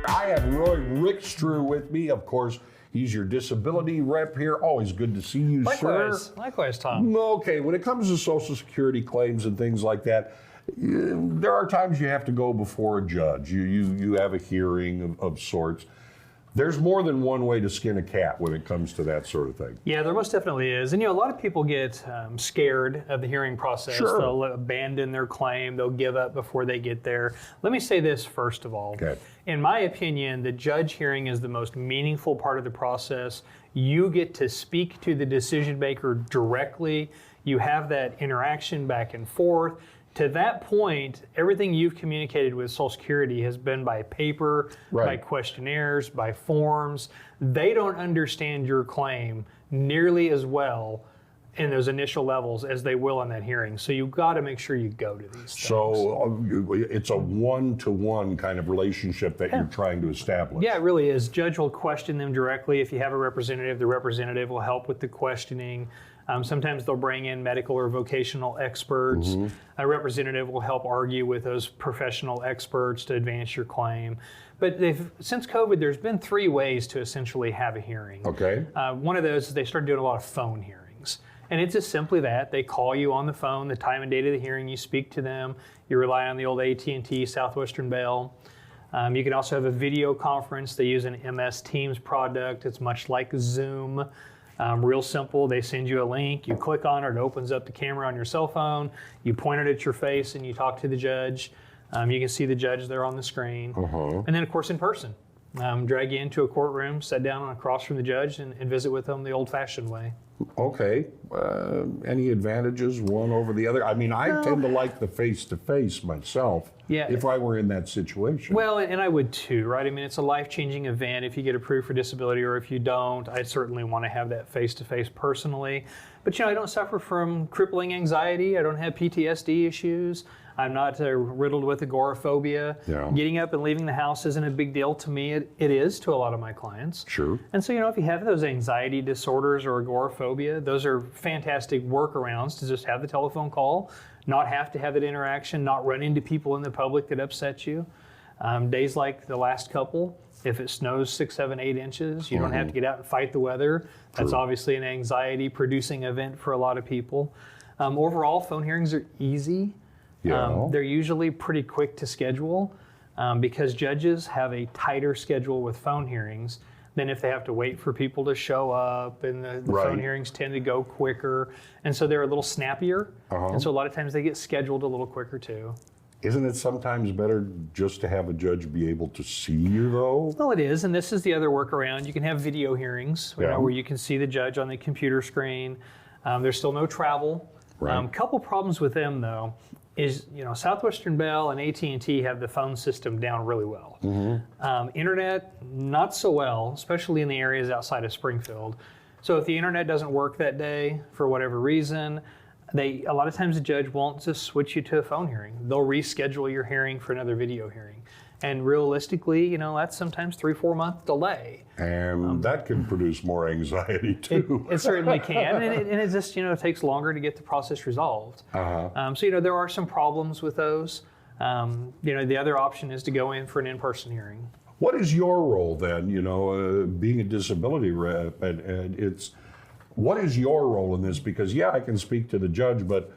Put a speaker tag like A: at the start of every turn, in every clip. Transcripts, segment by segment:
A: I have Rick Strew with me, of course. He's your disability rep here. Always good to see you,
B: Likewise.
A: sir.
B: Likewise, Tom.
A: Okay, when it comes to Social Security claims and things like that, there are times you have to go before a judge. You have a hearing of sorts. There's more than one way to skin a cat when it comes to that sort of thing.
B: Yeah, there most definitely is. And a lot of people get scared of the hearing process.
A: Sure.
B: They'll abandon their claim. They'll give up before they get there. Let me say this first of all.
A: Okay.
B: In my opinion, the judge hearing is the most meaningful part of the process. You get to speak to the decision maker directly. You have that interaction back and forth. To that point, everything you've communicated with Social Security has been by paper, by questionnaires, by forms. They don't understand your claim nearly as well in those initial levels as they will in that hearing. So you've got to make sure you go to these things.
A: So it's a one-to-one kind of relationship that you're trying to establish.
B: Yeah, it really is. Judge will question them directly. If you have a representative, the representative will help with the questioning. Sometimes they'll bring in medical or vocational experts.
A: Mm-hmm.
B: A representative will help argue with those professional experts to advance your claim. But since COVID, there's been 3 ways to essentially have a hearing.
A: Okay.
B: One of those is they started doing a lot of phone hearings. And it's just simply that. They call you on the phone, the time and date of the hearing, you speak to them. You rely on the old AT&T, Southwestern Bell. You can also have a video conference. They use an MS Teams product. It's much like Zoom. Real simple. They send you a link. You click on it. It opens up the camera on your cell phone. You point it at your face and you talk to the judge. You can see the judge there on the screen. And then, of course, in person. Drag you into a courtroom, sit down across from the judge, and visit with them the old-fashioned way.
A: Okay. Any advantages, one over the other? I mean, I tend to like the face-to-face myself.
B: Yeah.
A: If I were in that situation.
B: Well, and I would too, right? I mean, it's a life-changing event. If you get approved for disability or if you don't, I certainly want to have that face-to-face personally. But, I don't suffer from crippling anxiety. I don't have PTSD issues. I'm not riddled with agoraphobia.
A: Yeah.
B: Getting up and leaving the house isn't a big deal to me. It is to a lot of my clients.
A: Sure.
B: And so, if you have those anxiety disorders or agoraphobia, those are fantastic workarounds to just have the telephone call, not have to have that interaction, not run into people in the public that upset you. Days like the last couple, if it snows 6, 7, 8 inches, you don't have to get out and fight the weather. That's obviously an anxiety-producing event for a lot of people. Overall, phone hearings are easy.
A: Yeah.
B: They're usually pretty quick to schedule because judges have a tighter schedule with phone hearings than if they have to wait for people to show up, and the phone hearings tend to go quicker, and so they're a little snappier, and so a lot of times they get scheduled a little quicker too.
A: Isn't it sometimes better just to have a judge be able to see you, though?
B: Well, it is, and this is the other workaround. You can have video hearings where you can see the judge on the computer screen. There's still no travel. Couple problems with them, though, is Southwestern Bell and AT&T have the phone system down really well. Internet, not so well, especially in the areas outside of Springfield. So if the internet doesn't work that day for whatever reason, a lot of times the judge won't just switch you to a phone hearing. They'll reschedule your hearing for another video hearing. And realistically, that's sometimes 3-4 month delay.
A: And that can produce more anxiety too.
B: It certainly can, and it just it takes longer to get the process resolved. So there are some problems with those. The other option is to go in for an in-person hearing.
A: What is your role then? Being a disability rep, and what is your role in this? Because I can speak to the judge, but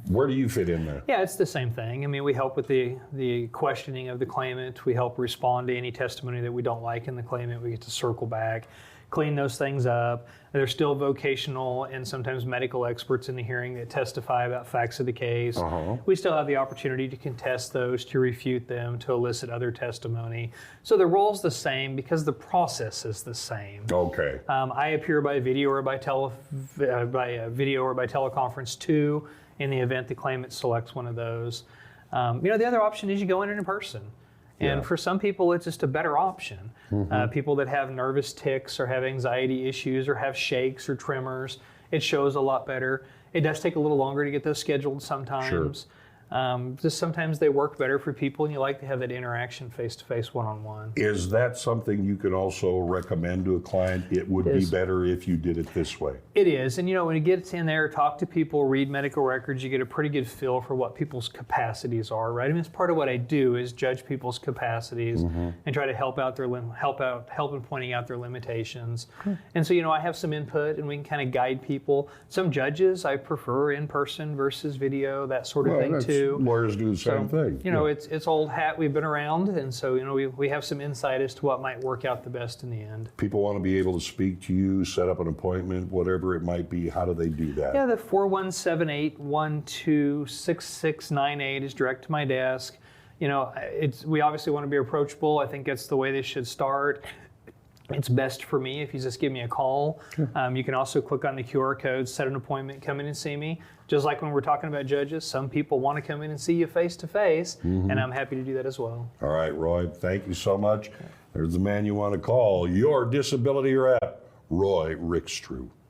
A: where do you fit in there?
B: Yeah, it's the same thing. I mean, we help with the questioning of the claimant. We help respond to any testimony that we don't like in the claimant. We get to circle back, clean those things up. There's still vocational and sometimes medical experts in the hearing that testify about facts of the case. We still have the opportunity to contest those, to refute them, to elicit other testimony. So the role's the same because the process is the same.
A: Okay.
B: I appear by video or by teleconference too, in the event the claimant selects one of those. The other option is you go in person. And for some people, it's just a better option. People that have nervous tics or have anxiety issues or have shakes or tremors, it shows a lot better. It does take a little longer to get those scheduled sometimes. Just sometimes they work better for people, and you like to have that interaction face-to-face, one-on-one.
A: Is that something you can also recommend to a client? It would be better if you did it this way.
B: It is, and when you get in there, talk to people, read medical records, you get a pretty good feel for what people's capacities are, right? I mean, it's part of what I do is judge people's capacities and try to help in pointing out their limitations. And so, I have some input, and we can kind of guide people. Some judges I prefer in person versus video, that sort of thing too.
A: Lawyers do the same thing.
B: It's old hat. We've been around, and so we have some insight as to what might work out the best in the end.
A: People want to be able to speak to you, set up an appointment, whatever it might be. How do they do that?
B: Yeah, the 417-812-6698 is direct to my desk. We obviously want to be approachable. I think that's the way this should start. It's best for me if you just give me a call. You can also click on the QR code, set an appointment, come in and see me. Just like when we're talking about judges, some people want to come in and see you face to face, and I'm happy to do that as well.
A: All right, Roy, thank you so much. There's the man you want to call. Your disability rep, Roy Rickstrew.